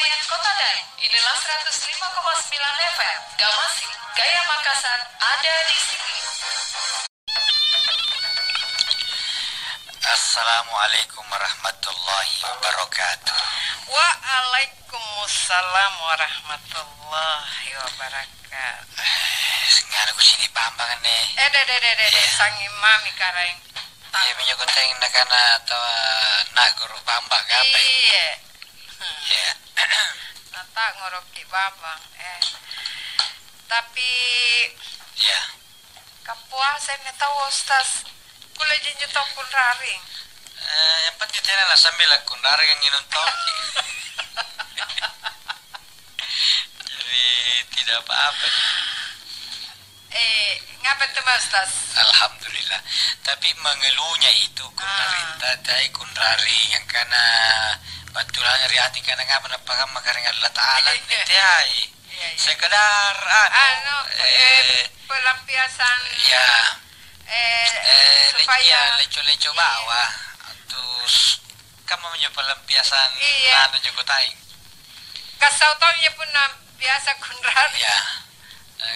Senayan Kota dan inilah 105,9 FM Gamasi, Gaya Makassar ada di sini. Assalamualaikum warahmatullahi wabarakatuh. Waalaikumsalam warahmatullahi wabarakatuh. Ngana ko sini pambangan nih. Sangi mami kareng. Iya minyak kuteng nakana atau nak guru pambang apa? Iya. Iya. Nata ngoroki babang. Tapi Iya. kapuasen tahu Ustaz. Kula jinju tokun raring. Yang penting tena lah sambil aku narik yang minum toki. Jadi tidak apa-apa. Ngapa tuh Ustaz? Alhamdulillah. Tapi mengeluhnya itu kunarita tai kunrari yang kana batulan riati kana ngapa napakam makaring Allah Taala netiai. Sekedar pelampiasan ya supaya leco-leco bawah terus kamu punya pelampiasan anu juga taing kasau taunya pun biasa kunrari. ya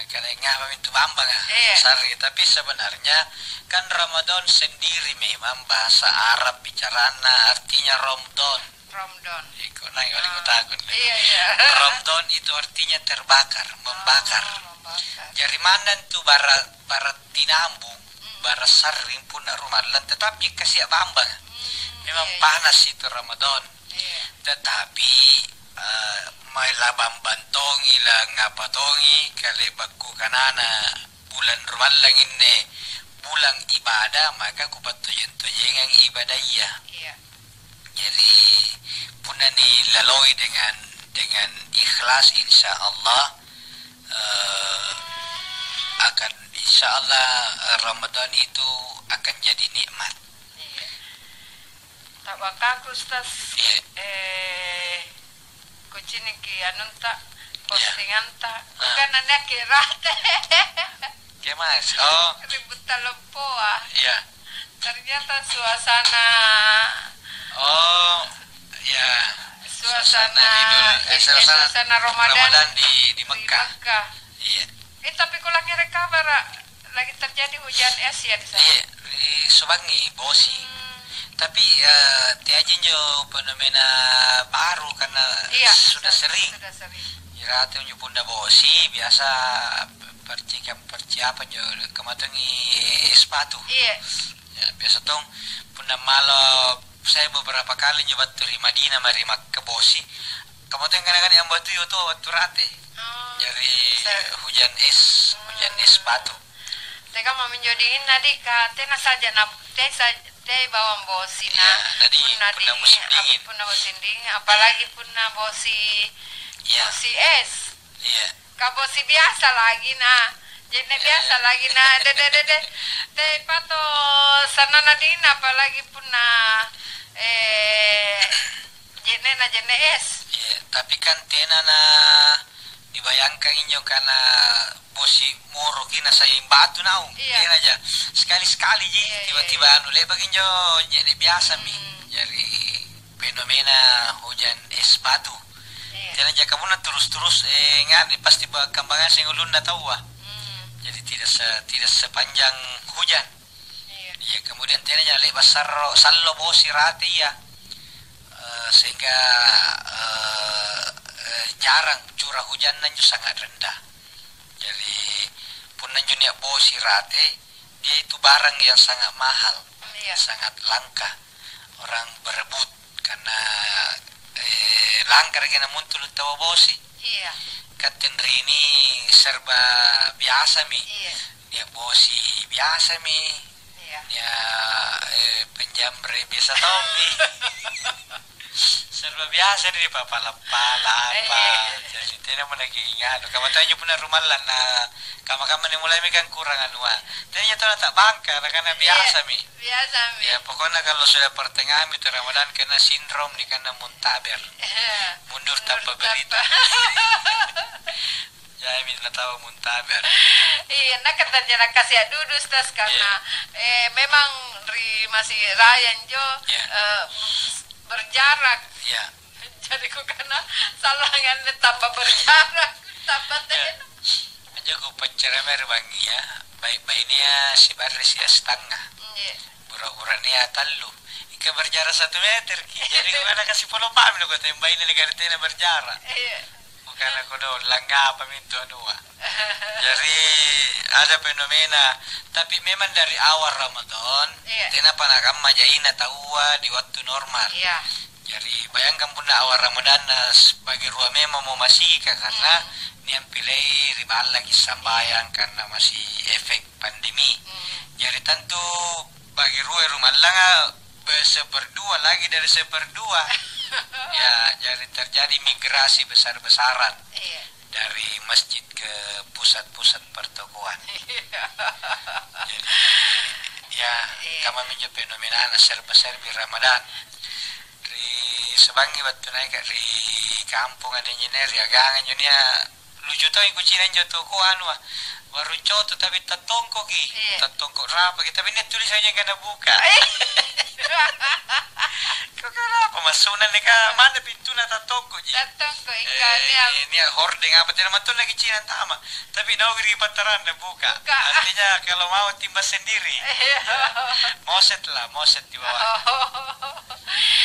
karena ngapa itu bambang sari tapi sebenarnya kan Ramadan sendiri memang bahasa Arab bicarana artinya Ramadan. Ikut nang kali ku takun. Ramadan itu artinya terbakar, membakar. Dari mana tu barat tinambung, barat saring pun rumalan tetapi kasih bambang. Memang panas itu Ramadan. Tetapi mai labang bantongi lah ngapatongi kali baku kanana bulan rumalang ini bulan ibadah maka ku patuyen-tuyen ibadah iya. Jadi punani laloi dengan ikhlas insya Allah akan insya Allah Ramadan itu akan jadi nikmat. Tak bakaku Ustaz. Kucini ki anun tak postingan tak. Bukan anak kira. Mas? Oh. Ribut talempoa. Iya. Ternyata suasana. Oh, ya. Suasana Ramadan di Mekah. Iya. Tapi kalau kira kabar lagi terjadi hujan es ya di sana. Iya, di Subangi, Bosi. Tapi tiaja jo fenomena baru karena sudah sering. Ya, tu jo punda Bosi biasa perciapan jo kematangi sepatu. Iya. Ya, biasa tong punda malo saya beberapa kali nyoba turi Madinah mari ke Bosi. Kemudian kadang-kadang yang batu itu batu rate. Jadi hujan es batu. Teka mau menjodiin nadi ka tena saja na teh bawang Bosi na. Puna musim dingin. Puna musim dingin apalagi puna Bosi. Bosi es. Iya. Ka Bosi biasa lagi na. Jadi biasa lagi na teh pato sana nadina apalagi puna jene es. Iya, tapi kan tena na dibayangkan inyo karena Bosi moro kina saya batu naung. Tena aja sekali-sekali ji tiba-tiba anu le baginyo jadi biasa mi. Jadi fenomena hujan es batu. Tena aja kamu na terus-terus ngani pasti perkembangan sing ulun na tahu ah. Jadi tidak sepanjang hujan. Ya kemudian tena aja le basar sallo Bosi rate ya. Sehingga jarang curah hujan nanju sangat rendah. Jadi pun nanju niak Bosi rate dia itu barang yang sangat mahal, sangat langka. Orang berebut karena langka kena muncul tawa Bosi. Iya. Katen ini serba biasa mi. Dia Bosi biasa mi. Ya penjamre biasa tau mi. Serba biasa di pala-pala apa. Jadi tidak mau lagi ingat. Kamu tahu aja punya rumah lah. Kamu nih mulai kan kurang anua. Tadinya tahu tak bangka karena biasa mi. Biasa mi. Ya pokoknya kalau sudah pertengahan itu Ramadan kena sindrom nih karena muntaber. Mundur tanpa berita. Ya minta tahu muntaber. Iya, nak kata jarak kasih dulu Ustaz karena memang masih Ryan Jo berjarak. jadi ku karena salangan tambah berjarak tambah teh. Aja ku pacara mer bangi ya. Baik-baik ni ya si baris ya setengah. Pura-pura ni ya talu. Ika berjarak 1 meter ki. Jadi ku ada kasih polo paham ko tembay ni gartena berjarak. Bukan aku do langga paminto dua. Jadi ada fenomena, tapi memang dari awal Ramadan, kenapa nak majaina tahu di waktu normal. Jadi bayangkan pun awal Ramadan sebagai ruang memang mau masih karena niam pilih riba lagi sambayang karena masih efek pandemi. Jadi tentu bagi rumah lang seperdua lagi dari seperdua. Ya, jadi terjadi migrasi besar-besaran dari masjid ke pusat-pusat pertokoan. Jadi, ya, kami menjadi fenomena serba-serbi Ramadan. Di sebangi waktu naik di kampung ada engineer ya, gangan dunia lucu tuh ikut Cina tokoan wah. Baru coto tapi tatongko ki, tatongko rapa kita ini tulisannya kena buka. Kok kenapa masunan nih kak mana pintu na tatongko ji? Tatongko ikan ini hordeng apa tidak matun lagi Cina tama, tapi nau giri pataran na buka. Artinya kalau mau timbas sendiri. Moset lah, moset di bawah.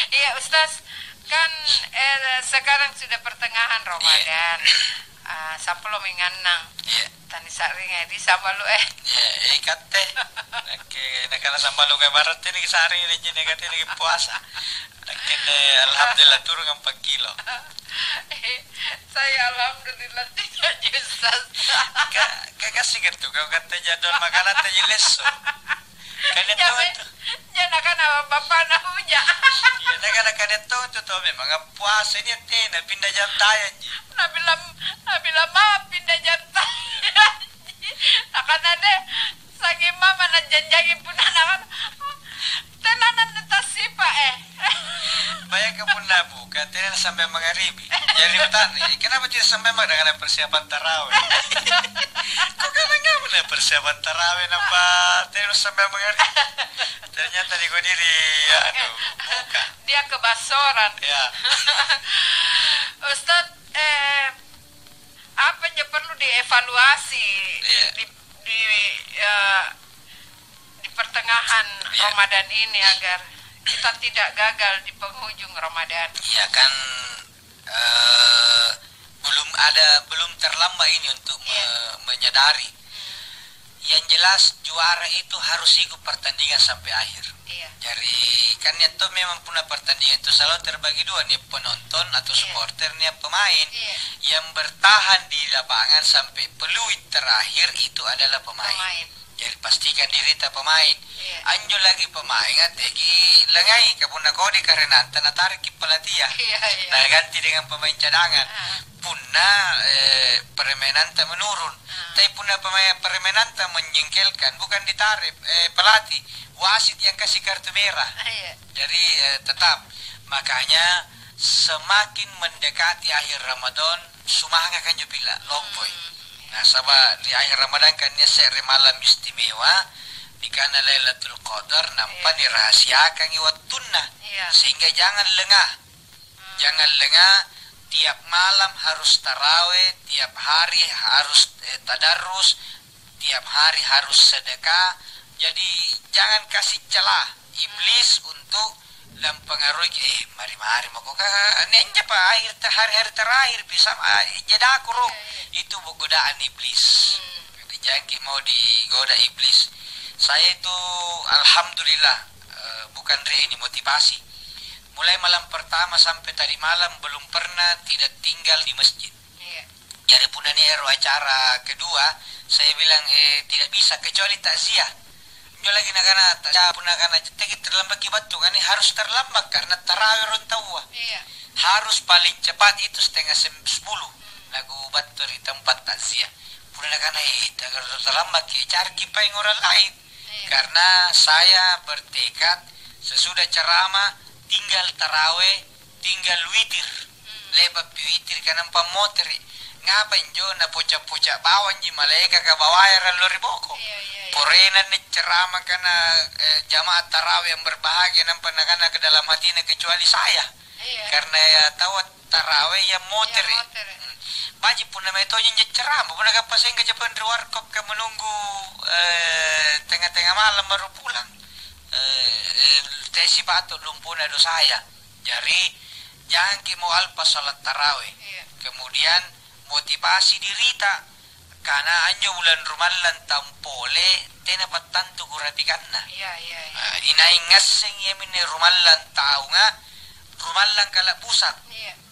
Iya Ustaz, kan sekarang sudah pertengahan Ramadan. Saplo minganang. Tani saring di sambalu ikat teh. Nakala sambalu kay barat ni saring ni jene kate ni puasa. Nakin alhamdulillah turun 4 kilo. Saya alhamdulillah 3 Ustaz. Kasih gitu kau kata jadwal makanan teh lesu. Kan itu jangan kan bapak na huja. Ya nakana tu memang puasa ni teh na pindah jam tayan ji. Nabila ma pindah jam tayan. Akan ada sangi mama na janjagi pun anak. Tenanan netasipa Bayangkan pun buka tenan sampai magharibi. Jadi bertanya, kenapa tidak sampai dengan persiapan tarawih? Kok enggak pernah persiapan tarawih nampak tenan sampai magharibi? Ternyata di diri buka. Dia kebasoran. Ya. Ustaz, apa yang perlu dievaluasi di pertengahan Ramadan ini agar kita tidak gagal di penghujung Ramadan? Ya kan belum terlambat ini untuk menyadari. Yang jelas juara itu harus ikut pertandingan sampai akhir. Jadi kan itu memang punya pertandingan itu selalu terbagi dua, nih penonton atau supporter, nih pemain. Yang bertahan di lapangan sampai peluit terakhir itu adalah pemain. Jadi pastikan diri tak pemain. Anjo lagi pemain ategi lengai kapuna kodi karena antana tarik pelatih. Nah ganti dengan pemain cadangan. Punna permainan tak menurun. Tapi punna pemain permainan tak menjengkelkan, bukan ditarik pelatih. Wasit yang kasih kartu merah. Jadi tetap makanya semakin mendekati akhir Ramadan sumanga kan jo bila lompoy. Nah, sabab di akhir Ramadan kan nya sere malam istimewa di kana Lailatul Qadar nampak dirahasiakan iwattunna. Sehingga jangan lengah. Jangan lengah, tiap malam harus tarawih, tiap hari harus tadarus, tiap hari harus sedekah. Jadi jangan kasih celah iblis untuk mempengaruhi mari-mari mau kok nenja pak hari-hari terakhir bisa jadi aku itu godaan iblis. Jadi jangan mau digoda iblis. Saya itu alhamdulillah bukan ini motivasi. Mulai malam pertama sampai tadi malam belum pernah tidak tinggal di masjid. Jadi pun ini acara kedua saya bilang tidak bisa kecuali takziah. Lagi nak pun nak terlambat kibat tu kan harus terlambat karena tarawih rontawa. Harus paling cepat itu 9:30 lagu batur di tempat takziah. Pun nak terlambat cari kipai orang lain. Karena saya bertekad sesudah ceramah tinggal tarawih, tinggal witir. Lebat witir kan nampak motor. Ngapain jo na pucak-pucak bawan ji malaika ka bawayaran lori boko. Porenan ni ceramah karena jamaah tarawih yang berbahagia nampak nak ke dalam hatinya kecuali saya. Karena ya tahu taraweh ya motor. Baji pun nama itu yang ceram, pun agak pasang ke Jepang warkop ke menunggu tengah-tengah malam baru pulang. Tesi batu lumpur ada saya. Jadi jangan mau alpa salat taraweh. Kemudian motivasi diri tak. Karena anjo bulan rumalan tampole tena patantu kurapikanna. Inai ngaseng yamin rumalan tahu nga rumalan kala pusat.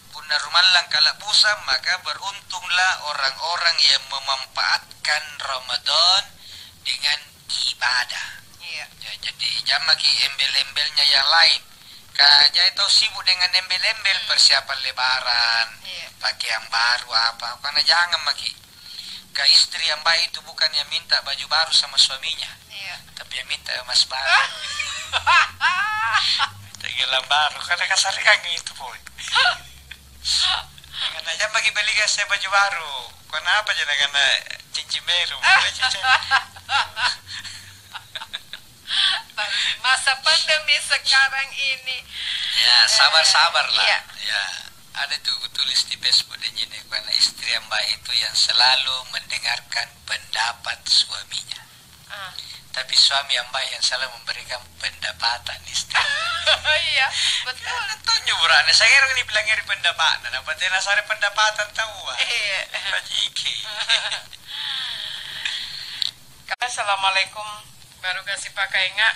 Punna rumalan kala pusat maka beruntunglah orang-orang yang memanfaatkan Ramadan dengan ibadah. Ya, jadi jangan lagi embel-embelnya yang lain. Jadi itu sibuk dengan embel-embel persiapan lebaran, pakaian baru apa. Karena jangan lagi. Ke istri yang baik itu bukan yang minta baju baru sama suaminya, tapi yang minta emas baru. Minta gelang baru, karena kasarikan itu boy. Karena aja bagi beli saya baju baru, kenapa jadi karena cincin baru? Masa pandemi sekarang ini. Ya sabar-sabar lah. Ya. Ada tuh tulis di Facebook dan jadi karena istri yang baik itu yang selalu mendengarkan pendapat suaminya. Tapi suami yang baik yang selalu memberikan pendapatan istri. Iya, betul. Tanya burane, saya kira ini bilang dari pendapatan. Apa tena sare pendapatan tahu? Bajiki. Assalamualaikum. Baru kasih pakai enggak?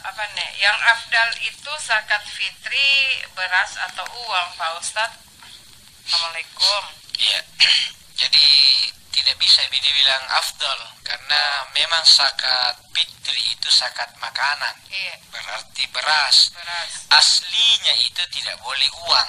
Apa nih? Yang afdal itu zakat fitri beras atau uang, Pak Ustadz? Assalamualaikum. Iya. Jadi tidak bisa dibilang afdal karena memang zakat fitri itu zakat makanan. Berarti beras. Aslinya itu tidak boleh uang.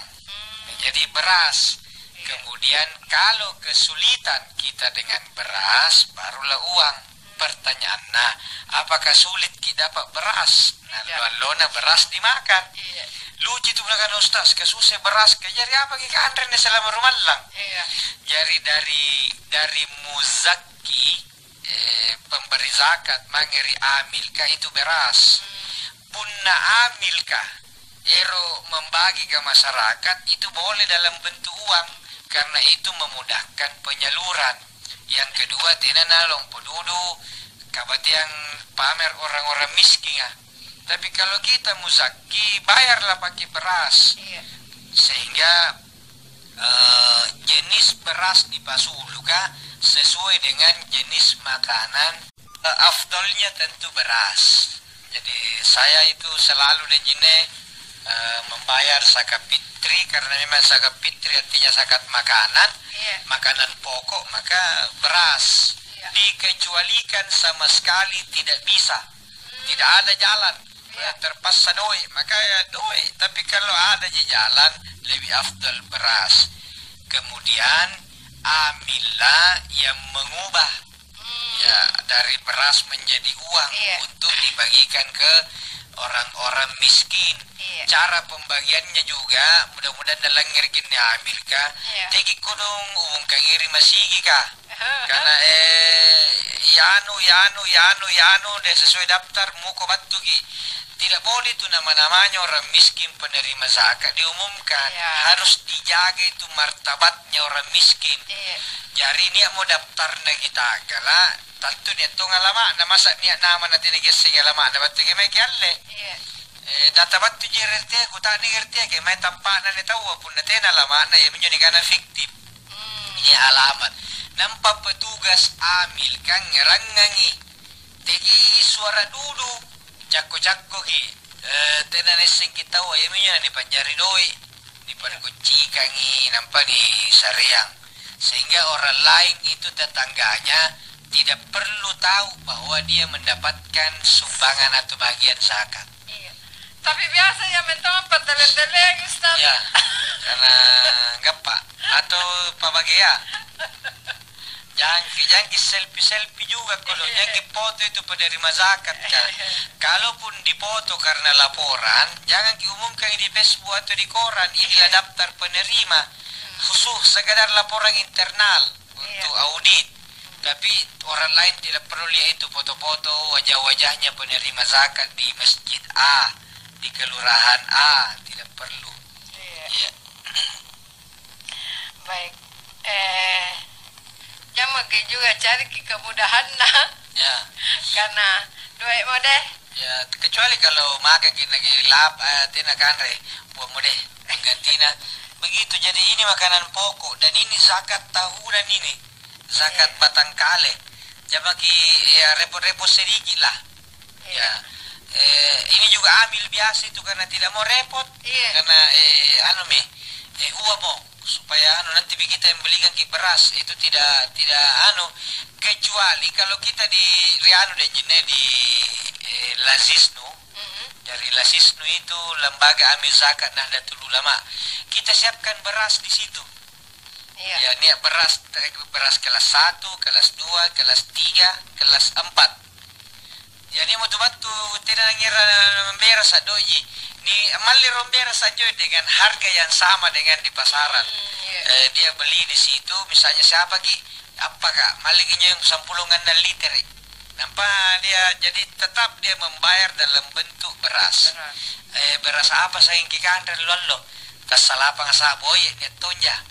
Jadi beras. Kemudian kalau kesulitan kita dengan beras barulah uang. Pertanyaan, nah apakah sulit kita dapat beras? Nah, lona beras dimakan. Lucu itu bilang Ustaz, kesusah beras, jadi apa kita antren selama rumalang? Jadi dari muzaki pemberi zakat mangeri amilka itu beras. Punna amilka ero membagi ke masyarakat itu boleh dalam bentuk uang karena itu memudahkan penyaluran. Yang kedua tina nalong podudu kabat yang pamer orang-orang miskin ya. Tapi kalau kita muzaki bayarlah pakai beras. Sehingga jenis beras di pasuluka sesuai dengan jenis makanan. Afdolnya tentu beras. Jadi saya itu selalu dejine membayar zakat fitri karena memang zakat fitri artinya zakat makanan, makanan pokok, maka beras dikecualikan sama sekali tidak bisa, tidak ada jalan, terpaksa doi, maka ya doi. Tapi kalau ada jalan lebih afdal beras. Kemudian amillah yang mengubah ya dari beras menjadi uang untuk dibagikan ke orang-orang miskin. Cara pembagiannya juga mudah-mudahan dalam ngergin Amerika tegi kodong umum kangiri masigi kah karena yanu dan sesuai daftar muko batugi tidak boleh itu nama-namanya orang miskin penerima zakat diumumkan. Harus dijaga itu martabatnya orang miskin. Jadi niat mau daftar na kita gala tentu niat tu ngalama na masa niat nama nanti nege segalama na batu ke mai kyalle data batu JRT ku tak ni RT ke mai tampak na tahu pun na tena lama na ya menjadi kana fiktif. Ini alamat nampak petugas amil kang ngerangangi tegi suara dulu cakko ki tena neseng kita wa ya menjadi ni panjari doi di pankunci kangi nampak di sareang sehingga orang lain itu tetangganya tidak perlu tahu bahwa dia mendapatkan sumbangan atau bagian zakat. Tapi biasa ya mentong tele-tele Ustaz. Ya, karena gapa atau pabagaya. Jangan selfie juga kalau yang foto itu penerima zakat kan. Kalaupun dipoto karena laporan, jangan diumumkan di Facebook atau di koran. Inilah daftar penerima. Khusus sekadar laporan internal untuk audit. Tapi orang lain tidak perlu lihat itu foto-foto wajah-wajahnya penerima zakat di masjid A, di kelurahan A, tidak Iya. Baik. Jangan juga cari kemudahan nah. Ya. Karena duit mo deh. Ya, kecuali kalau makan kita lagi lap tina kanre buat mode penggantina begitu. Jadi ini makanan pokok dan ini zakat tahunan ini. Zakat batang kale. Jadi ya repot-repot sedikit lah. Ya. Ini juga ambil biasa itu karena tidak mau repot. Karena uang mau supaya nanti kita yang belikan ke beras itu tidak kecuali kalau kita di Riano dan Jene di Lasisnu. Dari Lasisnu itu lembaga amil zakat Nahdlatul Ulama. Kita siapkan beras di situ. Ya, ini beras kelas 1, kelas 2, kelas 3, kelas 4. Jadi mau batu tidak ngira memberes doji. Ni mali rombera saja dengan harga yang sama dengan di pasaran. Dia beli di situ misalnya siapa ki apakah malinya yang sampulungan dan liter. Nampak dia jadi tetap dia membayar dalam bentuk beras. Beras apa sayang ki kandar lolo. Tas salapang saboy ni tonja.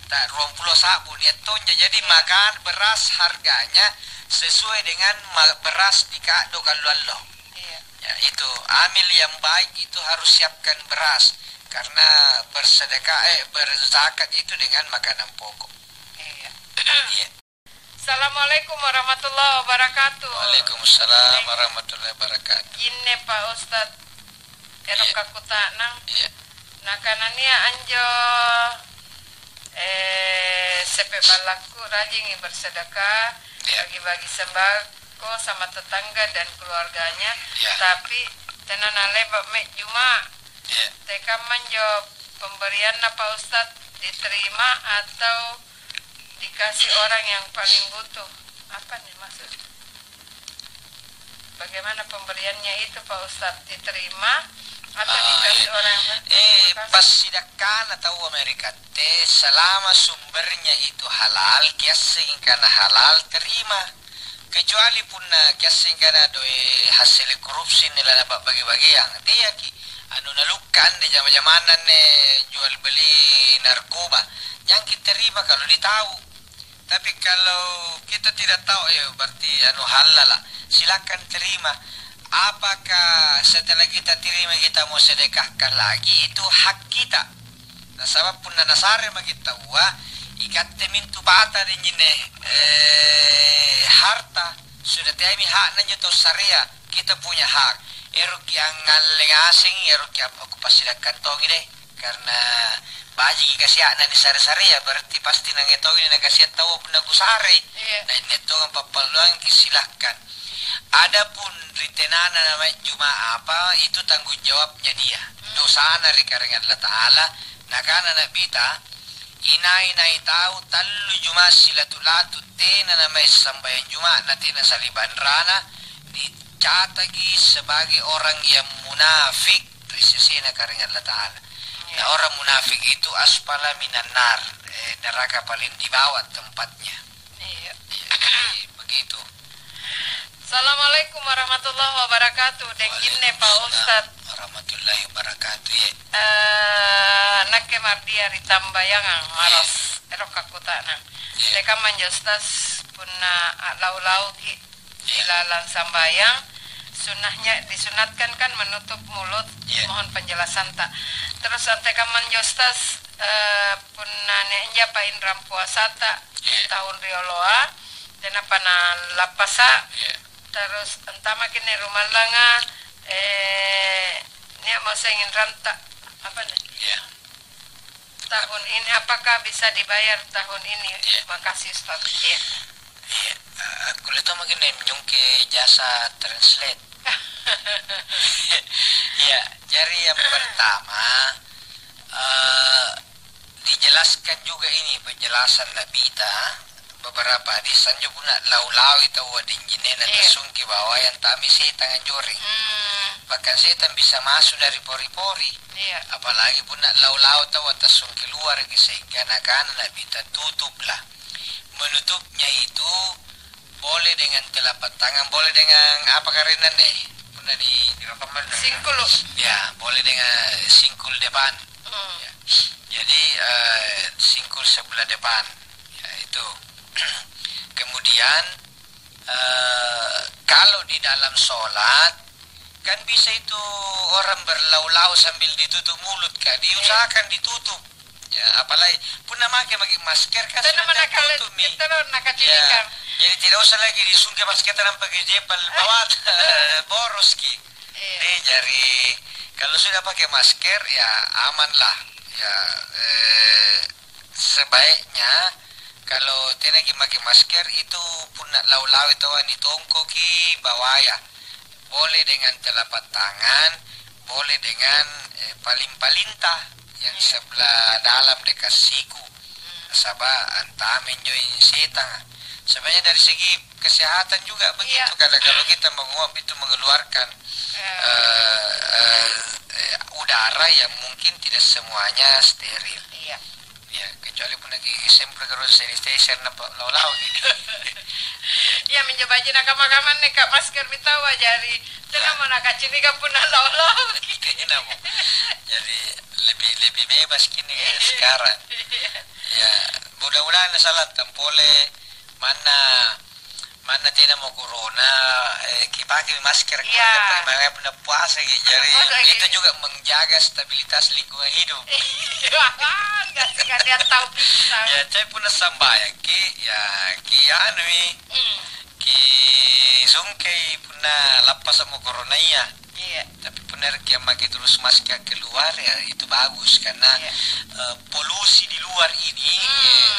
Tak 20 sabu ni tonja. Jadi makan beras harganya sesuai dengan beras di kado kalau ya, itu amil yang baik itu harus siapkan beras karena berzakat itu dengan makanan pokok. Iya. Assalamualaikum warahmatullahi wabarakatuh. Waalaikumsalam warahmatullahi wabarakatuh. Ini Pak Ustadz Eroka Kutanang. Iya. Nah kanania anjo sepe balaku rajin bersedekah, bagi-bagi sembako sama tetangga dan keluarganya. Tapi tenana lebak mek cuma teka manjo pemberian Pak Ustadz diterima atau dikasih orang yang paling butuh. Apa nih maksud? Bagaimana pemberiannya itu Pak Ustadz, diterima atau dikasih orang yang pas sidakan atau Amerika selama sumbernya itu halal kiasing karena halal terima, kecuali pun kiasing karena doi hasil korupsi nila dapat bagi-bagi yang dia ki nalukan di zaman-zamanan jual beli narkoba yang kita terima kalau ditahu. Tapi kalau kita tidak tahu ya berarti halal lah, silakan terima. Apakah setelah kita terima kita mau sedekahkan lagi, itu hak kita. Nah, sebab pun nasare kita ikat temintu bata dengan harta sudah temi hak nanya to syariah, kita punya hak. Eruk yang ngaleng asing, eruk yang aku pasti kantong deh karena baji kasih anak di sare-sare ya berarti pasti nangetong ini kasih tahu penagu sare. Nah ini tuh papaluang silahkan. Adapun ritenana namanya cuma apa itu tanggung jawabnya dia. Dosa dari karena Allah Ta'ala. Nah kan anak bita inai tahu talu cuma silatulatu tena namanya sambayan cuma nanti nasaliban rana dicatagi sebagai orang yang munafik. Prisisina karena Allah Ta'ala. Nah orang munafik itu asfala minan nar, neraka paling di bawah tempatnya. Begitu. Assalamualaikum warahmatullahi wabarakatuh. Denginne Pak Ustadz. Warahmatullahi wabarakatuh. Nakke mardia ritambayangan maros eroka kutana. Teka manjostas punna lau-lau ki ilalan sambayang. Sunahnya disunatkan kan menutup mulut. Mohon penjelasan tak. Terus teka manjostas punna nenja pa indram puasa tak tahun rioloa dan apa na lapasa. Terus entah makin rumah langa ini mau saya ingin rantak apa nih? Tahun ini apakah bisa dibayar tahun ini? Makasih Ustaz. Aku lihat makin menyungke jasa translate. Jadi yang pertama dijelaskan juga ini penjelasan Nabita. Beberapa hadisan juga pun lau-lau itu wading jinen dan sungki bawah yang tami setan joring. Bahkan setan bisa masuk dari pori-pori. Apalagi pun lau-lau tahu atas sungki luar sehingga nak bita tutuplah. Menutupnya itu boleh dengan telapak tangan, boleh dengan apa karena nih? Pernah di rekaman. Singkul. Ya, boleh dengan singkul depan. Ya. Jadi singkul sebelah depan, ya itu. Kemudian kalau di dalam sholat kan bisa itu orang berlau-lau sambil ditutup mulut kan, diusahakan ditutup. Ya, apalagi pun pakai masker kan sudah tertutup nih. Ya, jadi tidak usah lagi disungkai masker tanpa pakai jepal bawah boros ki. Jadi kalau sudah pakai masker ya aman lah. Ya sebaiknya kalau tidak pakai masker itu pun lau-lau itu ani tongko ki bawah ya. Boleh dengan telapak tangan, boleh dengan paling-palintah yang sebelah dalam dekat siku. Sabah antamen join setang. Sebenarnya dari segi kesehatan juga begitu, karena kalau kita menguap itu mengeluarkan udara yang mungkin tidak semuanya steril. Ya, kecuali pun lagi semprot terus sanitation nampak lau-lau gitu. Ya mencoba aja nak kamar-kamar nih kak masker bitawa jari. Jangan mau nak kacini kan pun lau-lau. Jadi lebih bebas kini sekarang. Ya, mudah-mudahan salah tampole mana tidak mau corona pakai masker karena pernah puasa jadi itu juga menjaga stabilitas lingkungan hidup. Nggak dia tahu bisa. Ya saya pun sambayang ki anu ki sungkai pernah lepas sama corona ya. Tapi benar ki pakai terus masker keluar ya itu bagus karena polusi di luar ini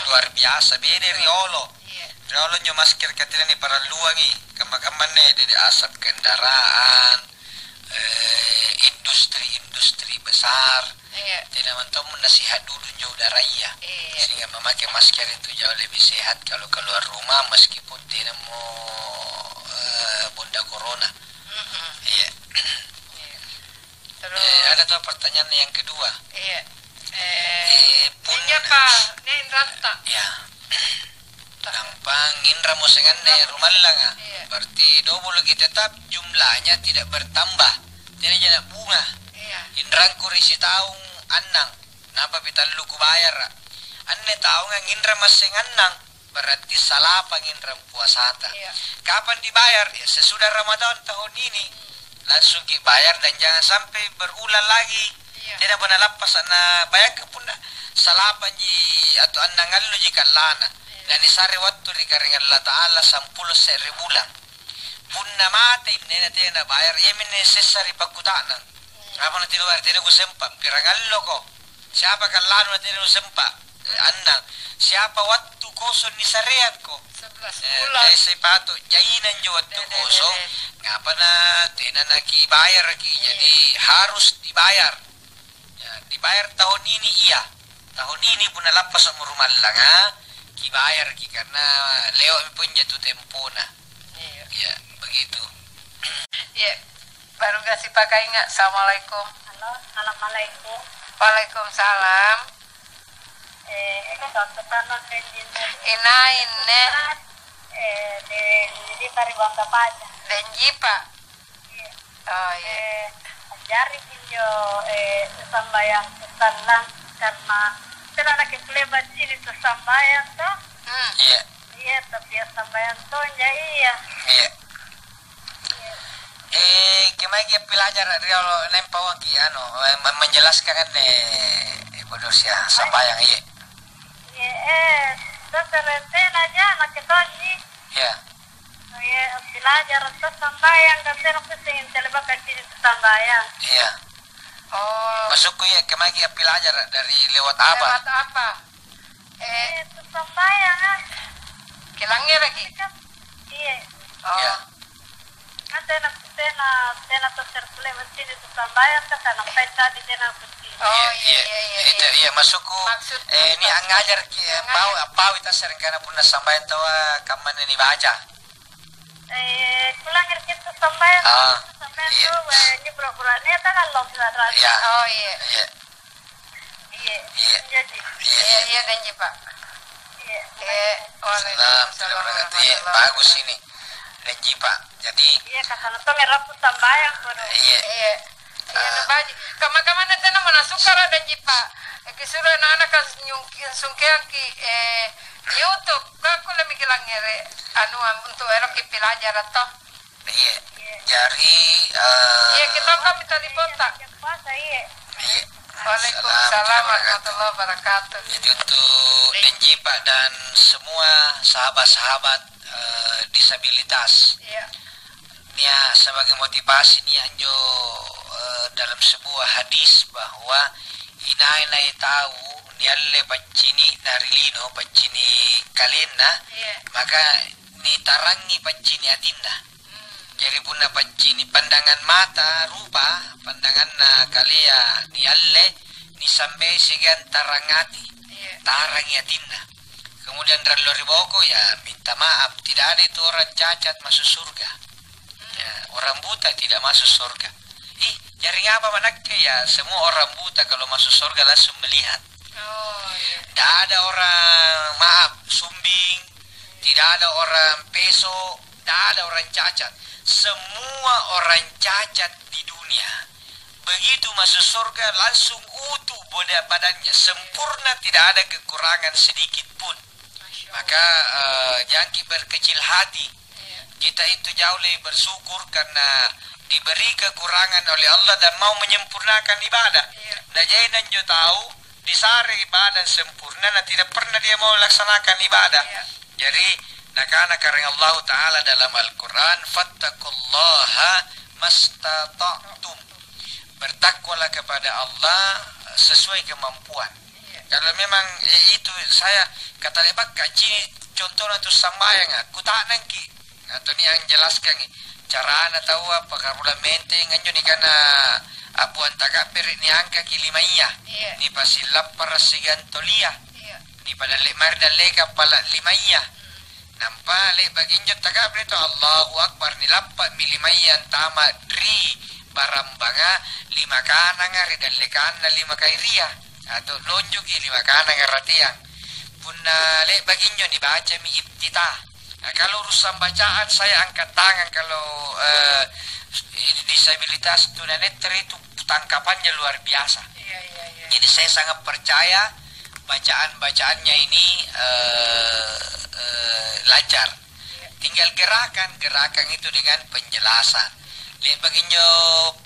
luar biasa beda riolo. Riolo nyo masker katira ni para luangi kamakaman dari asap kendaraan industri besar. Tidak mentong menasihat dulu jauh daraya sehingga memakai masker itu jauh lebih sehat kalau keluar rumah meskipun tidak mau bunda corona. Ada tuh pertanyaan yang kedua. Punya Pak, nih rata. Ya. Gampang Indra mau senganne rumah lang berarti double lagi tetap jumlahnya tidak bertambah. Tidak jadi bunga. Indra kurisi taung anang. Napa pital lu ku bayar? Anne taung ang Indra masing anang. Berarti salah pang Indra puasata. Kapan dibayar? Ya sesudah Ramadan tahun ini. Langsung dibayar dan jangan sampai berulang lagi. Tidak pernah lepas ana bayar ke pun salapan ji atau anangan lu jika lana. Dan isari waktu dikarengan Allah Ta'ala 10 bulan. Punna mati nena tena bayar yemin necessary pagkutanan. Apa na tinuwar tena ko sempa pirangallo ko. Siapa kalano na tena ko sempa annang. Siapa waktu kosong ni sareat ko. 11 bulan. Saya pato jainan jo waktu kosong. Ngapa na tena nakibayar ki jadi harus dibayar. Ya, dibayar tahun ini iya. Tahun ini pun nalapas sa rumah lang dibayar ki karena leo pun jatuh tempo na. Ya, begitu. Ya, baru kasih pakai nggak? Assalamualaikum. Halo, assalamualaikum. Waalaikumsalam. Eko dokter Tanon Inain ne. Di Paribangka Paja. Denji Pak. Oh iya. Jari pinjo sambayang sesalang karena terana ke klebat sini tu sambayang tu. Iya. Iya, tapi ya sambayang tu iya. Iya. Kemagi pelajar kalau nempawang ki menjelaskan kan bodosia sambayang iya. Iya, terserentena aja nak ketoni. Iya. Iya, pelajar tu sambayang dan terus singin terlibat ke sini tu sambayang. Iya. Oh. Masuk ku ya kemagi pelajar dari lewat apa? Lewat apa? Tu sambayang Kilangnya lagi. Iya. Oh. Iya. Tena tu terlewat sini tu sambayang kan sampai tadi tena putih. Oh iya. Itu iya masukku. Ini ngajar ki mau kita sering karena pun sambayang tawa kaman ini baca. Pulang kita sambayang. Sambayang iya. tu ini pura-puranya tak kalau suara. Iya. Oh iya. Iya. Iya. Jadi. Iya Denji Pak. Iya. Waalaikumsalam. Bagus ini. Denji Pak. Jadi. Iya kasana tu ngerapu sambayang pun. Iya. Iya. Iya baji. Kama-kama nanti nama sukar Denji Pak. kisuro anak kas nyungkin sungkean ki YouTube kako le mikilang ngere anu untuk erok pelajar atau iya jari iya kita kami tadi kontak Iya. Waalaikumsalam warahmatullahi wabarakatuh. Jadi untuk Denjipa dan semua sahabat-sahabat disabilitas, Iya. Nia sebagai motivasi nih anjo dalam sebuah hadis bahwa inai tahu nialle paccini dari lino paccini kalena, Iya. maka ni tarangi paccini atinna. Jadi bunda paccini pandangan mata rupa pandangan na kalia ni alle ni sampai segan tarangati tarangi atinna. Kemudian ralori boko ya minta maaf, tidak ada itu orang cacat masuk surga. Ya, orang buta tidak masuk surga. Jaring apa manaknya ya, semua orang buta kalau masuk surga langsung melihat. Oh iya. Tidak ada orang maaf sumbing, tidak ada orang peso, tidak ada orang cacat. Semua orang cacat di dunia begitu masuk surga langsung utuh badannya sempurna, tidak ada kekurangan sedikit pun. Maka jangan berkecil hati. Kita itu jauh lebih bersyukur karena diberi kekurangan oleh Allah dan mau menyempurnakan ibadah. Nah jadi nanjo tahu disari ibadah sempurna, nah tidak pernah dia mau laksanakan ibadah. Jadi karena Allah Ta'ala dalam Al-Quran fattaqullaha mastata'tum, bertakwalah kepada Allah sesuai kemampuan. Kalau memang itu saya kata lebak kaci contohnya itu sambayang aku tak nangki atau ni yang jelaskan ni cara ana tahu apa karula menteng anjo ni kana apuan takapir ni angka kilimaya ni pasilap para sigantolia ni pada lemar dan lega pala limaya nampak le baginjo takapir itu Allahu Akbar ni lapat milimayan tama dri barambanga lima kanang ari dan lekana lima kairia atau lonjuki lima kanang aratiang punna le baginjo ni baca mi ibtitah. Nah, kalau urusan bacaan saya angkat tangan kalau disabilitas tunanetra itu tangkapannya luar biasa. Jadi saya sangat percaya bacaan-bacaannya ini lancar. Tinggal gerakan itu dengan penjelasan. Le baginjo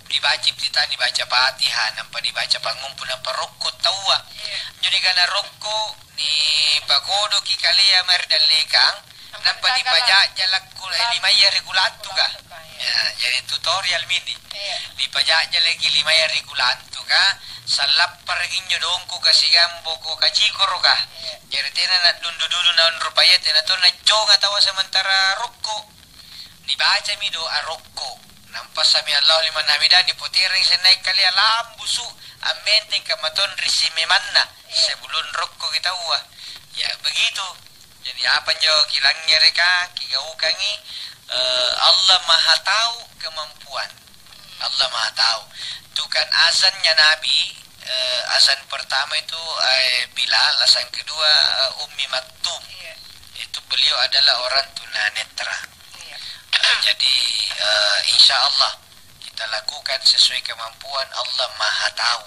dibaca kita dibaca Fatihah, nampak dibaca pangumpulan nampak rokok tawa. Jadi karena rokok ni pagodo ki kalia mer dan lekang nampak dipajak jalakul limaya regulatu ka. Ya, jadi tutorial mini. Dipajak jalaki limaya regulatu ka salap paraginyo dongko kasigambo ko kachikoro ka. Jadi tena na dundu-dundu naon rupaya tena to na jonga tawa sementara rokok. Dibaca mi do arokko. Nampas sami Allah liman hamidah diputiring senai kali alam busu amenting kamaton risime manna sebelum rokko kita uah. Ya begitu. Jadi apa jo kilangnya reka kigaukangi Allah Maha tahu kemampuan. Allah Maha tahu. Itu kan azannya Nabi, azan pertama itu Bilal, azan kedua Ummi Maktum. Itu beliau adalah orang tunanetra. Jadi insya Allah kita lakukan sesuai kemampuan. Allah Maha tahu.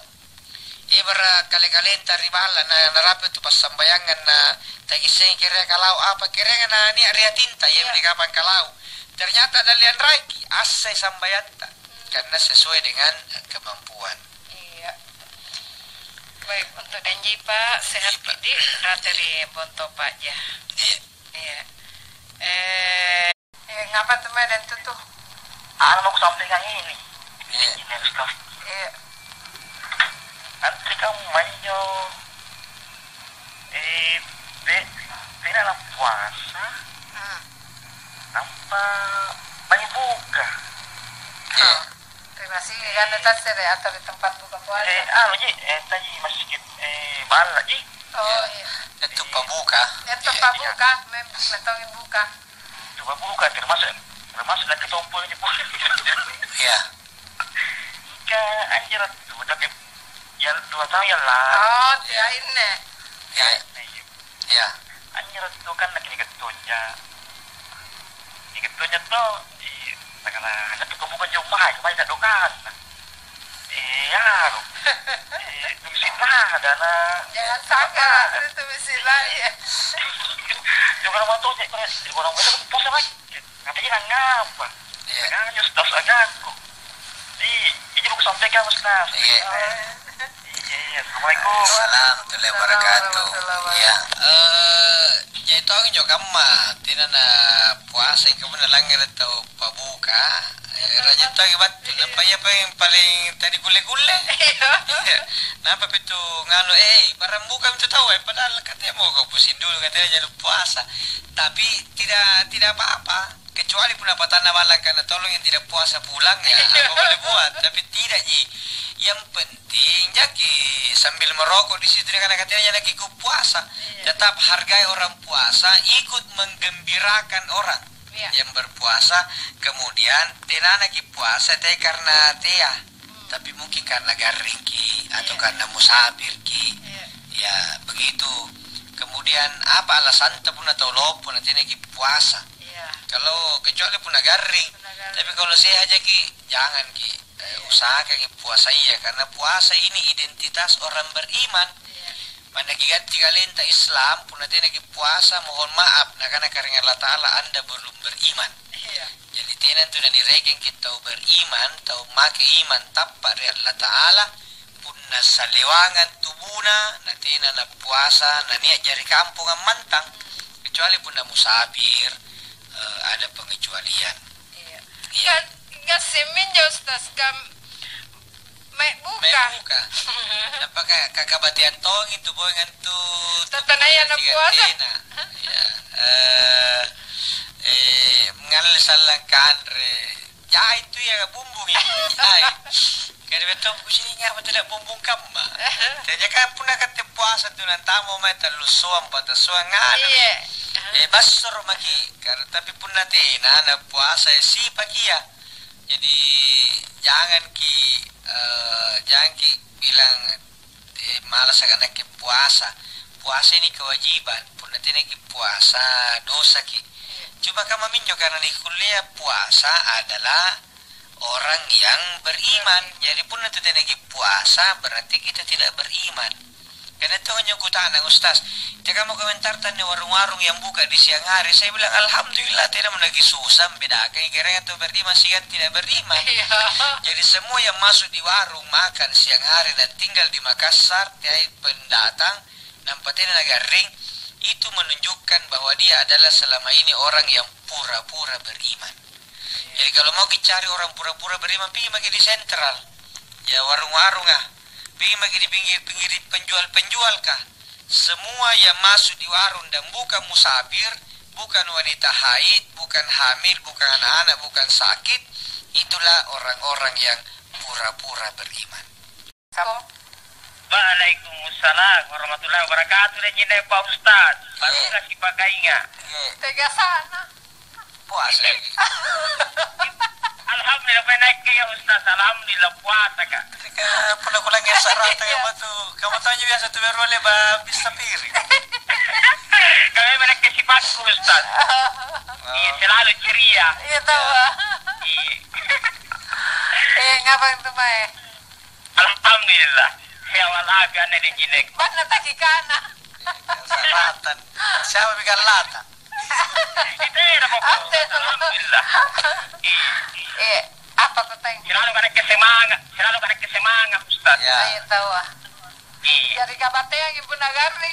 Ibara kali-kali entari bala na narapi itu pas sambayangan na tagising kira kalau apa kira na ni area tinta ya beli kapan kalau ternyata dalian raiki asai sambayanta karena sesuai dengan kemampuan. Iya. Baik untuk janji Pak sehat pidi rateri bonto Pak ya. Iya. Ngapa teman dan tutup? Mau sampaikan ini. Iya. Nanti kamu manyo dalam puasa nampak banyak buka. Terima kasih kan tadi atau di tempat buka puasa. Tadi masjid malah Oh iya. Itu pembuka. Itu pembuka, mentong buka. Itu pembuka termasuk lagi tompolnya buka. Iya. Ika anjir tuh tapi ya 2 tahun yang lalu. Oh, dia ini. Ya. Anjir itu kan lagi ketunya. Ketunya tuh di tengah ada tuh bukan jauh mahal, kemarin ada dokan. Iya, tuh sih nah. dana. Jangan sangka itu misilah ya. Yung orang motor cek pres, yung orang motor puasa lagi. Katanya ngapa? Iya. Kan Ustaz agakku. Ini buku sampaikan Ustaz. Iya. Iya, Assalamualaikum. Warahmatullahi wabarakatuh. Iya. Jadi tong jo kamma tinana puasa yang kemudian langgar atau pabuka. Raja tong ibat apa ya yang paling tadi gule-gule. Napa itu ngalo barang buka itu tahu padahal katanya mau kau pusin dulu katanya jadi puasa. Tapi tidak apa-apa. Kecuali pun apa tanah malang karena tolong yang tidak puasa pulang ya apa boleh buat. Tapi tidak Ji. Yang penting jadi sambil merokok di situ karena katanya lagi ku puasa. Tetap hargai orang puasa, ikut menggembirakan orang yang berpuasa. Kemudian tenana ki puasa teh karena tea, tapi mungkin karena garing ki atau karena musafir ki. Ya begitu. Kemudian apa alasan pun atau lopo nanti ki puasa. Kalau kecuali pun garing. Tapi kalau saya aja ki jangan ki usahakan ki puasa iya karena puasa ini identitas orang beriman. Mana ganti kalian tak Islam pun nanti lagi puasa mohon maaf karena Allah Ta'ala Anda belum beriman. Jadi tenan tu dan direken kita beriman tahu make iman tapak dari Allah Ta'ala punna salewangan tubuna nanti na puasa na niat jari kampung mantang kecuali punna musafir ada pengecualian. Enggak semenjak Ustaz kam buka. Apakah kakak batian tong itu boy ngantu tatanaya na puasa. Mengalir salah kanre. Ya itu ya bumbung ya. Kaya betul kusini ngapa tidak bumbung kamma. Tanya kan punah kate puasa tu nan tamo mata lusuam pada suangan. Basur maki karena tapi punah tena na puasa si pagi ya. Jadi jangan ki bilang malas akan nak puasa. Puasa ini kewajiban. Pun nanti nak puasa dosa ki. Coba kamu minjau karena di kuliah puasa adalah orang yang beriman. Jadi pun nanti nak puasa berarti kita tidak beriman. Karena itu hanya kutanang Ustaz. Jika kamu komentar tanya warung-warung yang buka di siang hari, saya bilang alhamdulillah tidak lagi susah bedakan kira itu beriman siang tidak beriman. Jadi semua yang masuk di warung makan siang hari dan tinggal di Makassar, tiap pendatang nampaknya agak ring itu menunjukkan bahwa dia adalah selama ini orang yang pura-pura beriman. Jadi kalau mau cari orang pura-pura beriman, pergi lagi di sentral, ya warung-warung pergi lagi di pinggir-pinggir penjual-penjual kah. Semua yang masuk di warung dan bukan musafir, bukan wanita haid, bukan hamil, bukan anak-anak, bukan sakit, itulah orang-orang yang pura-pura beriman. Waalaikumsalam warahmatullahi wabarakatuh. Dan nyinai Pak Ustaz. Baru kasih pakai ingat. Tega sana. Puas lagi. Alhamdulillah naik ke ya Ustaz. Alhamdulillah puasa kak. Pernah kulang yang serata kamu tuh. Kamu tahu biasa tuh baru oleh bisa piring. Kami menaik ke sifatku Ustaz. Selalu ceria. Iya tahu. Ngapa itu Mae? Alhamdulillah. Saya walaga anda di jinek. Mana taki kana? Latan. Siapa bikin latan? Itu ya Bapak. Alhamdulillah. Apa kau tanya? Selalu kena kesemangat Ustaz. Saya tahu. Jadi kabate yang ibu nagari.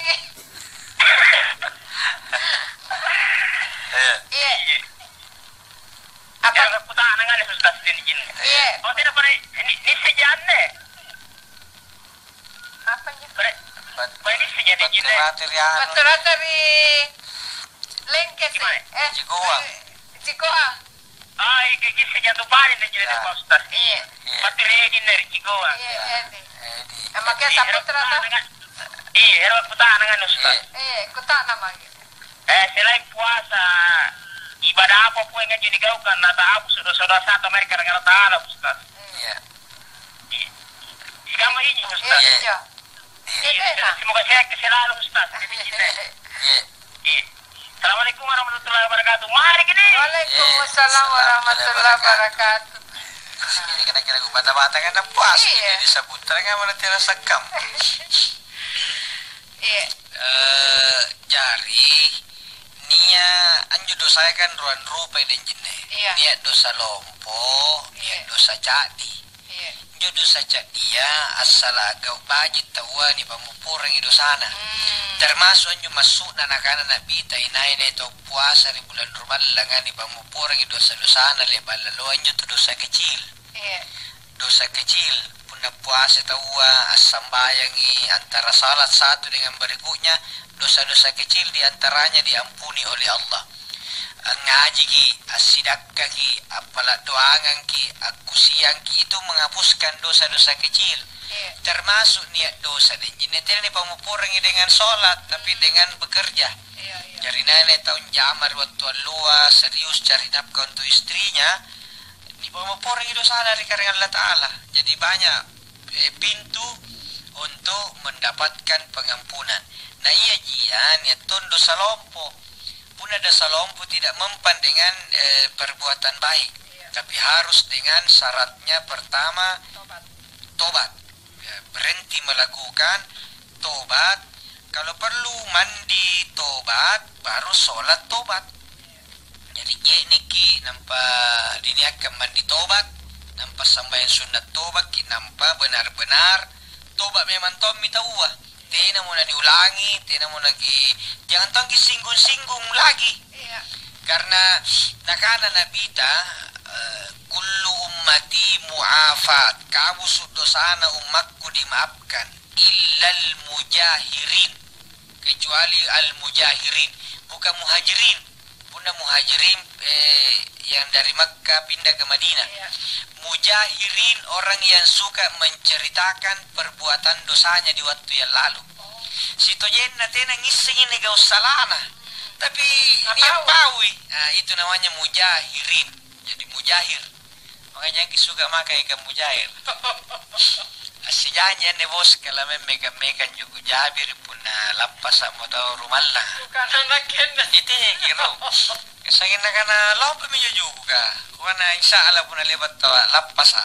Apa? Yang putaan dengan Ustaz di sini. Oh tidak boleh. Ini sejarah. Apanya? Ini sejarah gini. Betul dari Lengkes. Cikoa. Iki sejarah bari na gini Pak Ustaz. Pati regi na Cikoa. Makanya saputra ta? Era putaan dengan Ustaz. Kuta nama gitu. Selain puasa ibadah apa pun yang digaungkan nata aku sudah satu mereka dengan Allah Ustaz. Kamu ini Ustaz. Semoga sehat selalu Ustaz. Assalamualaikum warahmatullahi wabarakatuh. Mari gini. Waalaikumsalam warahmatullahi wabarakatuh. Ini kira-kira gue bata-bata kan puas. Jadi sabutra kan mana tiada sekam. saya kan ruan rupa dan jene. Niat dosa lompo, niat dosa cadi. Jo dosa cadi ya asal agak bajit tawa ni pamupurang itu sana. Termasuk anjo masuk anak-anak bita inai itu puasa di bulan Ramadan ni pamupurang itu dosa-dosa na lebar lalu anjo tu dosa kecil. Dosa kecil punna puasa tawa asambayangi antara salat satu dengan berikutnya dosa-dosa kecil diantaranya diampuni oleh Allah. Ngaji ki, asidakka ki, apalah doangan ki, akusiang ki itu menghapuskan dosa-dosa kecil. Termasuk niat dosa dan ini tidak pamupurangi dengan sholat tapi dengan bekerja. Jadi nenek tahun jamar waktu luas serius cari nafkah untuk istrinya. Ini pamupurangi dosa dari karena Allah Ta'ala. Jadi banyak pintu untuk mendapatkan pengampunan. Nah iya jian ya dosa lompo. Pun ada salompu tidak mempan dengan perbuatan baik, tapi harus dengan syaratnya pertama tobat, berhenti melakukan tobat. Kalau perlu mandi tobat, baru sholat tobat. Jadi niki nampak diniakan mandi tobat, nampak sambayan sunat tobat, nampak benar-benar tobat memang Tommy tahu. Tena mau diulangi, tena mau lagi jangan tongki singgung-singgung lagi. Karena nakana nabita kullu ummati mu'afat. Kamu dosana umatku dimaafkan illal mujahirin. Kecuali al mujahirin, bukan muhajirin. Punna muhajirin yang dari Makkah pindah ke Madinah. Mujahirin orang yang suka menceritakan perbuatan dosanya di waktu yang lalu. Sito jenna tena ngising nega usalana. Tapi dia paui. Nah, itu namanya mujahirin. Jadi mujahir. Makanya yang suka makan ikan mujahir. Asijanya ne bos kalau memegang juga Jabir punna lapas sama tau rumalla. Bukan anak kena. Itu kira. Kesangin na kana lopa mi juga. Wana insya Allah punna lebat tawa lapas.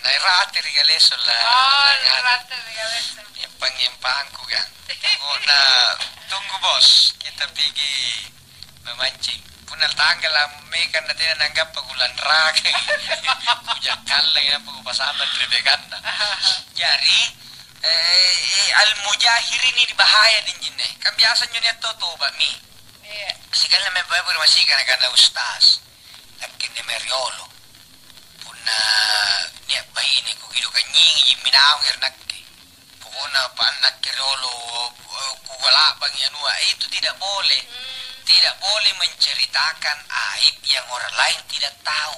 Na irate rigaleso la. Irate rigaleso. Yang ku kan. Na tunggu bos, kita pergi memancing. Punal tanggal mekan na tina nanggap pagulan raga. Pujakan lang yan pagupasaman tribeganda. Jadi al-mujahirin ini bahaya din jine. Kan biasa nyo niya totoba mi. Sikal na may pagpapagmasi ka na ustaz. Nagkin ni Meriolo. Puna niya bahini ko gido kanying iminawang irnagki. Pukuna paan nagkiriolo kuwala bang yanua. Itu tidak boleh. Tidak boleh menceritakan aib yang orang lain tidak tahu.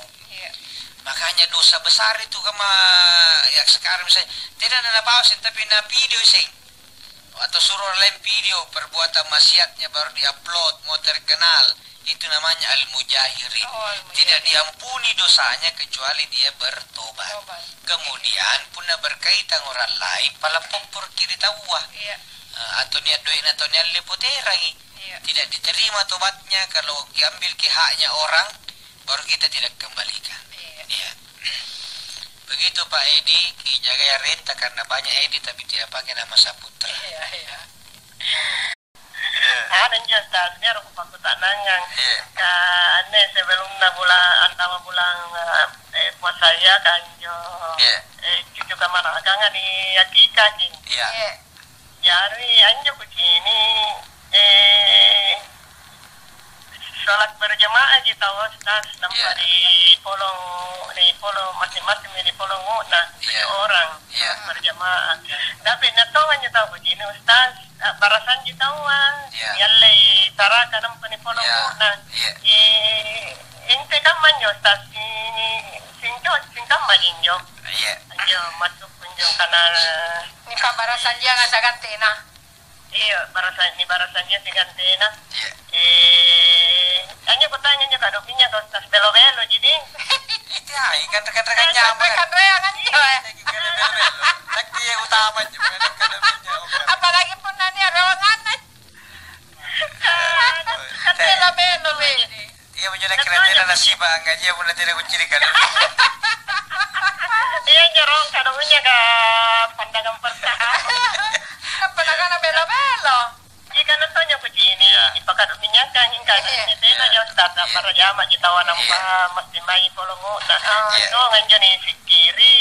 Makanya dosa besar itu kama ya sekarang misalnya tidak ada pausin tapi na video sing atau suruh orang lain video perbuatan maksiatnya baru diupload mau terkenal itu namanya al-mujahirin. Tidak diampuni dosanya kecuali dia bertobat. Kemudian punna berkaitan orang lain pala popor kiri tawa atau niat doin atau niat lepoterangi. Tidak diterima tobatnya kalau diambil ke haknya orang baru kita tidak kembalikan. Begitu Pak Edi, jaga ya renta karena banyak Edi tapi tidak pakai nama Saputra. Ada jelas biar aku pakai tanangan. Karena sebelum bulan puasa ya kan jo cucu kamar agangan di Akika king. Jadi anjo begini sholat berjamaah kita ustaz nampak di polong masing-masing di polong nah 7 orang berjamaah. Tapi natongannya tahu begini ustaz barasan kita yalle taraka nampak di polong nah ente kamanyo ustaz singkam majinjo anjo masuk kunjung kanal ni kabarasan dia nga sa gantina. Iya, barasannya si Gantena. Hanya bertanya nya kado pinya kau tas belo-belo jadi. Itu ay kan nyaman. Kan reangan itu. Tak dia utama juga kado pinya. Apalagi pun nani reangan. Kan belo-belo be. Iya menjadi kereta nasiba ngaji pun tidak kuciri kado. Iya nyerong kado pinya ke pandangan pertama. Pandangan belo-belo. Jika nontonnya begini, ipakado minyak kan hingga itu ya Ustaz. para jama kita nampak mesti mai polongo no nganjo ni fikiri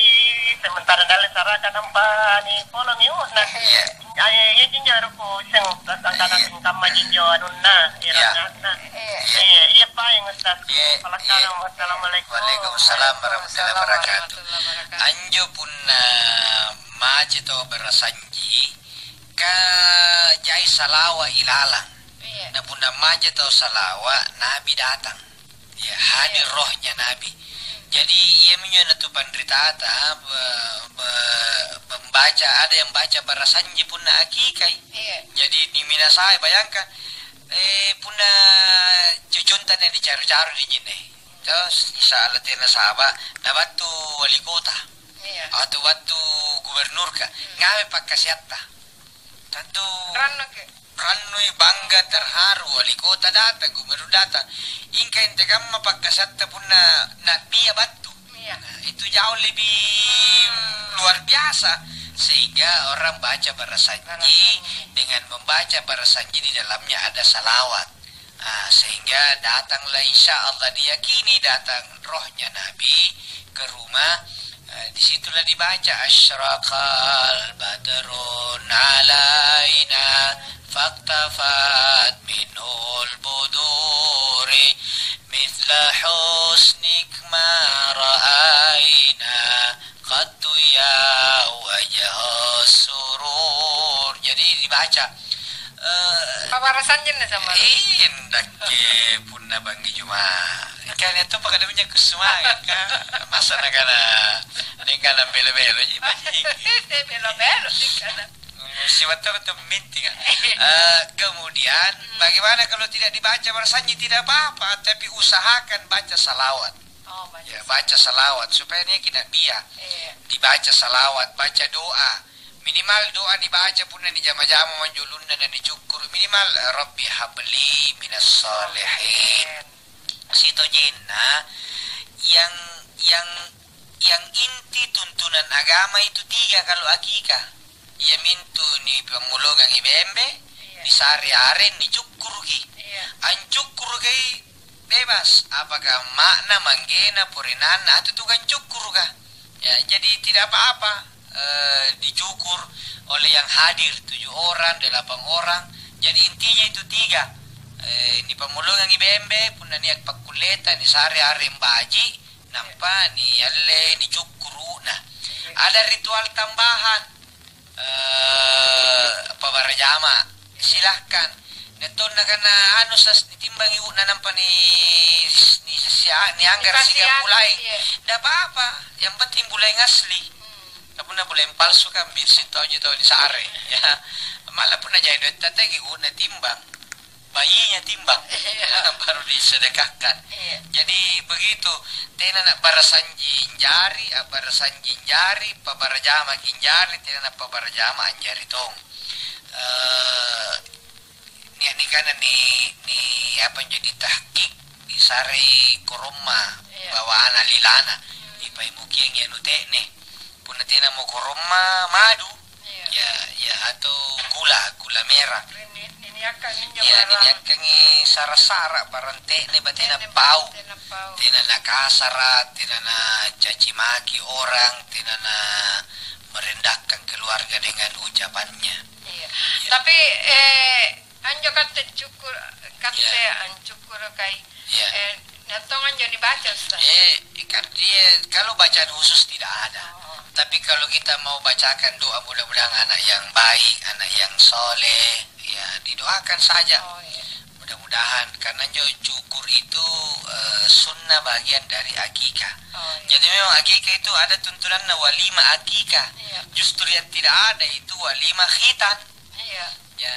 sementara dalam saraka nampak ni polong yun na ay jinjo ko sing tatangkana sing kama jinjo anunna irangna iya pa yang ustaz palakana wassalamualaikum waalaikumsalam warahmatullahi wabarakatuh anjo punna maji to berasanji ka jai salawa ilalang na punna maji to salawa nabi datang ya hadir rohnya nabi. Jadi ia menyana tu pandritata membaca, ada yang baca barasanji punna akikai. Jadi di Minasai bayangkan punna cucuntan yang dicaru-caru di jine. Terus insya Allah tina sahabat na batu wali kota atau batu gubernur ka ngame pakkasiatta. Tentu ranui bangga terharu wali kota data gubernur data ingka ente kamma pakkasiatta punna nabiya batu. Nah, itu jauh lebih luar biasa sehingga orang baca barasanji dengan membaca barasanji di dalamnya ada salawat. Nah, sehingga datanglah insya Allah diyakini datang rohnya Nabi ke rumah. Disitulah dibaca asyraqal badrun alaina faktafat minul buduri mithla husnik ma ra'aina qattu ya wajah surur. Jadi dibaca pabarasan jen sama indak ke punna bangi cuma kan itu pakai punya kesemangat kan masa nakana ini kana belo-belo ji belo-belo kana si betul minting. Kemudian bagaimana kalau tidak dibaca barasanji tidak apa-apa tapi usahakan baca salawat. Ya, baca salawat supaya dia kena biar dibaca salawat, baca doa. Minimal doa dibaca pun di jama-jama manjulunna dan dicukur minimal Rabbi habli minas salihin. Sito jinna yang inti tuntunan agama itu 3 kalau akikah. Ya mintu ni pemulungan ibembe di sari aren di cukur ki. Ancukur ki bebas apakah makna manggena purinana atau tukang cukur kah. Ya jadi tidak apa-apa. Dicukur oleh yang hadir 7 orang, 8 orang. Jadi intinya itu 3. Ini pemulungan ibembe punna niak pakuleta ni sari arem baji nampak ni alle ni cukuru. Nah, ada ritual tambahan pabarajama. Silahkan neton na kana anu sas ditimbang iu na nampak ni anggar siga mulai. Da apa-apa, yang penting mulai ngasli. Kapuna boleh palsu kan bisin tahu ni sare ya malah pun aja duit tadi guna timbang bayinya timbang baru disedekahkan. Jadi begitu tena nak barasanji jari barasanji jari pabarajama kinjari tena nak pabarajama anjari tong ni kana ni apa jadi tahqiq di sare koroma bawaan lilana ipai mukiang yang utekne pun tina mau koroma madu ya atau gula merah ya ninyakan sara-sara barante ne batina pau tina na kasara tina na caci maki orang tina na merendahkan keluarga dengan ucapannya. Tapi anjo kate cukur ancukur kai natong anjo dibaca Ustaz. Kalau bacaan khusus tidak ada. Tapi kalau kita mau bacakan doa mudah-mudahan anak yang baik, anak yang soleh, ya didoakan saja. Mudah-mudahan karena cukur itu sunnah bagian dari akikah. Jadi memang akikah itu ada tuntunan walimah akikah. Justru yang tidak ada itu walimah khitan. Ya,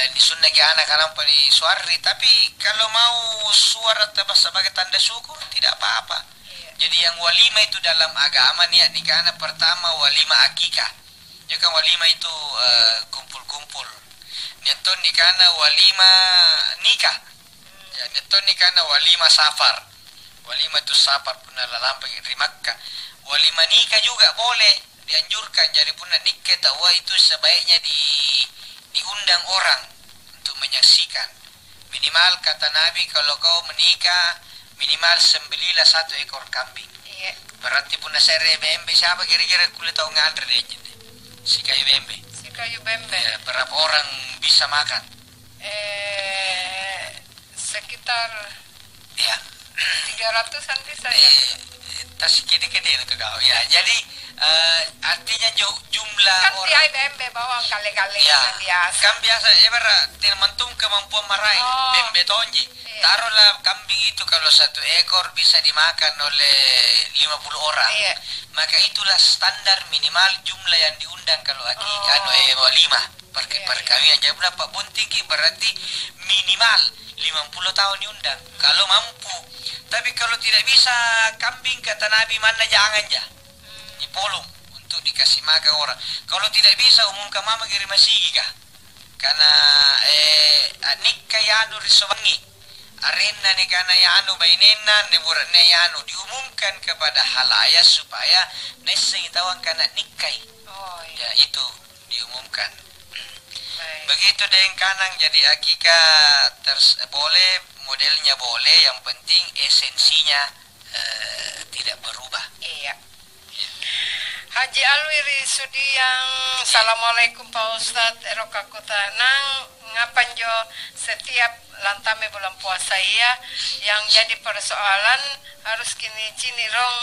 ini sunnah ke anak karena di suari. Tapi kalau mau suara sebagai tanda syukur tidak apa-apa. Jadi yang walimah itu dalam agama niat nikah anak pertama walimah akikah. Ya kan walimah itu kumpul-kumpul. Niaton nikah anak walimah nikah. Ya niaton nikah anak walimah safar. Walimah itu safar pun lampang di Makkah. Walimah nikah juga boleh dianjurkan. Jadi pun nikah tahu itu sebaiknya diundang orang untuk menyaksikan. Minimal kata Nabi kalau kau menikah minimal sembelilah 1 ekor kambing. Iya. Berarti pun sere bembe siapa kira-kira kulit tahu ngantre deh. Si kayu bembe. Si kayu bembe. Ya, berapa orang bisa makan? Sekitar ya 300-an bisa ya. Tas kede-kede itu kau. Ya, jadi artinya jumlah kan orang. Kan bembe bawang kali-kali ya, biasa. Kan biasa mentung kemampuan marai bembe tonji. Iya. Taruhlah kambing itu kalau 1 ekor bisa dimakan oleh 50 orang. Iya. Maka itulah standar minimal jumlah yang diundang kalau walimah perkawinan. Jadi berapa bunting berarti minimal 50 tahun diundang kalau mampu. Tapi kalau tidak bisa kambing kata Nabi mana jangan ya. Dipolong untuk dikasih makan orang. Kalau tidak bisa umumkan mama kiri masigi kah? Karena nikah yanu risobangi. Arena ni kana yanu bainena ne burat ne yanu diumumkan kepada halaya supaya nese tawang kana nikah. Oh, iya. Ya itu diumumkan. Begitu dengan kanang jadi akikah boleh, modelnya boleh, yang penting esensinya tidak berubah. Iya. Haji Alwiri Sudiang, Assalamualaikum Pak Ustadz, Erokaku Tanang, ngapan jo setiap lantame bulan puasa iya, yang jadi persoalan harus kini cini rong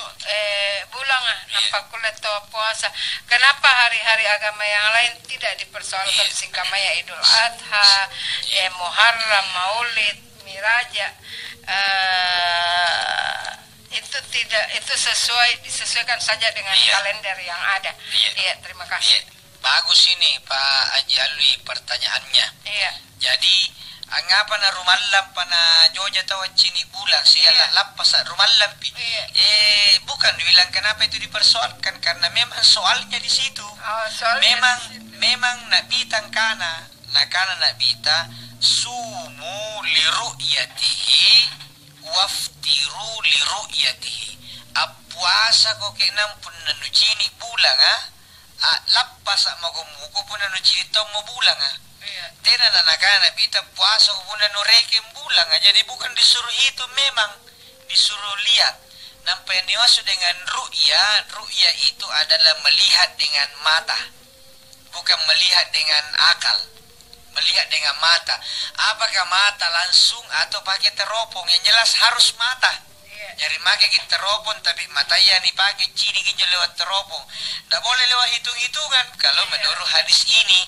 bulan nampak kulit toa puasa. Kenapa hari-hari agama yang lain tidak dipersoalkan singkamaya Idul Adha, Muharram, Maulid, Miraja? Itu disesuaikan saja dengan kalender yang ada. Iya, terima kasih. Bagus ini Pak Haji Alwi pertanyaannya. Iya. Jadi angapa na rumallam pana joja tawa cini bulan siala lapas rumallam pi. Bukan dibilang kenapa itu dipersoalkan karena memang soalnya di situ. Memang nabitang kana nabita sumu liru'yatihi waftiru liru'yatihi. Puasa ko kenam pun nanu cini bulan lapas magomuko pun nanu cini tomo bulan tena nanakana bita puasa ko pun nanu reke bulan jadi bukan disuruh itu, memang disuruh lihat. Nampak yang dimaksud dengan ru'ya itu adalah melihat dengan mata, bukan melihat dengan akal. Melihat dengan mata. Apakah mata langsung atau pakai teropong? Yang jelas harus mata. Jadi pakai kita teropong tapi mata yang dipakai cini kinjo lewat teropong. Tidak boleh lewat hitung-hitungan. Kalau menurut hadis ini,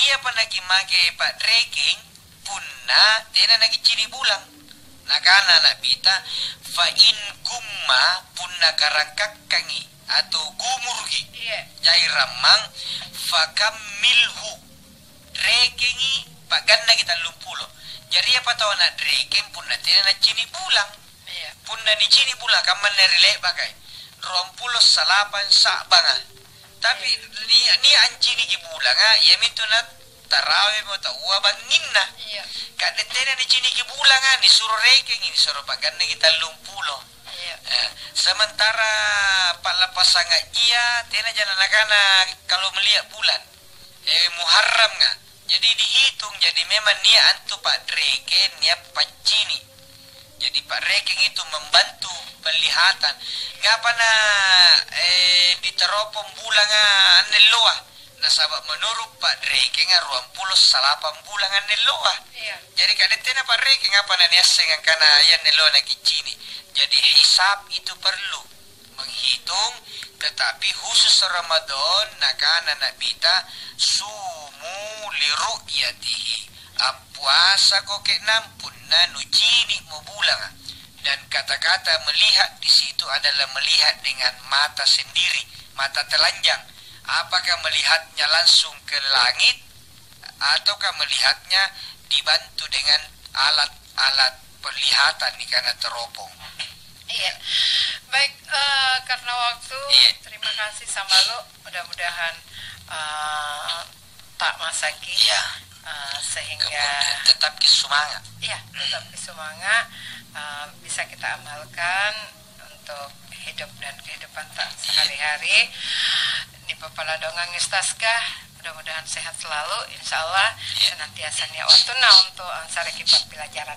ia pernah pakai Pak Reking punna tena nagi cini bulang. Nakana nak bita fa in gumma punna karakakkangi atau gumurgi. Jai ramang fakamilhu. Rekengi paganda kita lumpulo. Jadi apa tahu nak reken punna tena nak cini bulang. Punna ni cini bulang kaman nerile bagai. 28 Sa'banga. Tapi ni ancini ki bulang ya mintu na tarawih mo tawa banginna. Kada tena ni cini ki bulang ni suruh rekengi ni suruh paganda kita lumpulo. Sementara palapasanga ia tena jangan nakana kalau melihat bulan. Muharram nga. Jadi dihitung, jadi memang nia antu Pak Reken, nia pacini. Jadi Pak Reken itu membantu penglihatan. Ngapa na diteropong bulan aneloa. Nasabab menurut Pak Reken 28 bulan aneloa. Jadi kadetena Pak Reken ngapa na niaseng kana yan neloa na kicini. Jadi hisab itu perlu menghitung, tetapi khusus Ramadan nakana nabita sumu liru'yatihi. Puasa ko kenam punna nucini mo bulang. Dan kata-kata melihat di situ adalah melihat dengan mata sendiri, mata telanjang. Apakah melihatnya langsung ke langit ataukah melihatnya dibantu dengan alat-alat penglihatan nih karena teropong. Iya, baik, karena waktu, terima kasih sama lo. Mudah-mudahan tak masaki, sehingga kemudian tetap semangat. Iya, tetap semangat, bisa kita amalkan untuk hidup dan kehidupan tak sehari-hari. Ini Pepala Dongang Istaskah mudah-mudahan sehat selalu, insya Allah senantiasa niat waktu untuk sareki pelajaran.